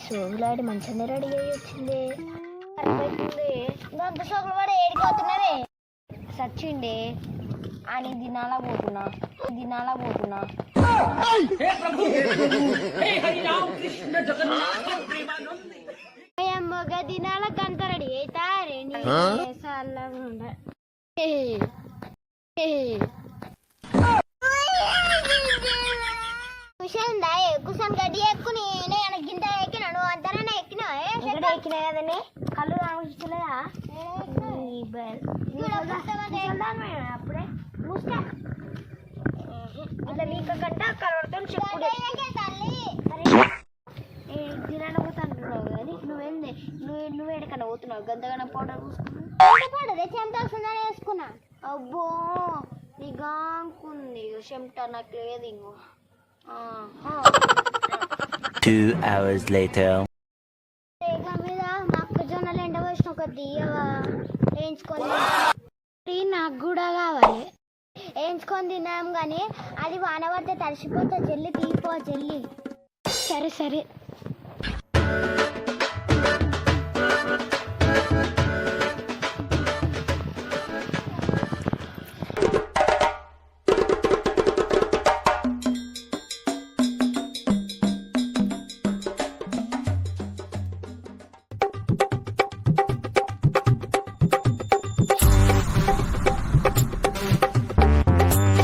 సోగులాడి మంచిగానే రెడీ అయ్యి వచ్చింది. గంత సోగులు వాడు ఏడిపోతున్నావే సచ్చిండే అని దినాలా పోతున్నా మొగ దినాల కంత రెడీ అవుతారే కుషందా కుషన్ గడ్డి ఎక్కుని గింత ఎక్కినా నువ్వు అంతనే ఎక్కినా కదండి కళ్ళు కావచ్చలేదా అప్పుడే ఇట్లా నీకు కంటే కలవడతాను చెప్పుడు దినాన పోతాను కానీ నువ్వేంది నువ్వేడికన్నా పోతున్నావు గంతగానే పౌడర్ పూసుకున్నా చెమట వస్తుందని వేసుకున్నా. అబ్బో నీ గాంకుంది చెమట నాకు లేదు ఇంకో. 2 hours later. రేఖ మీద మొక్కజొన్నలు ఎండవచ్చిన ఒక దియ్యవా వేయించుకొని నాకు కూడా కావాలి. వేయించుకొని తిన్నాం కానీ అది వాన పడితే తడిసిపోతా చెల్లి తీపో చెల్లి. సరే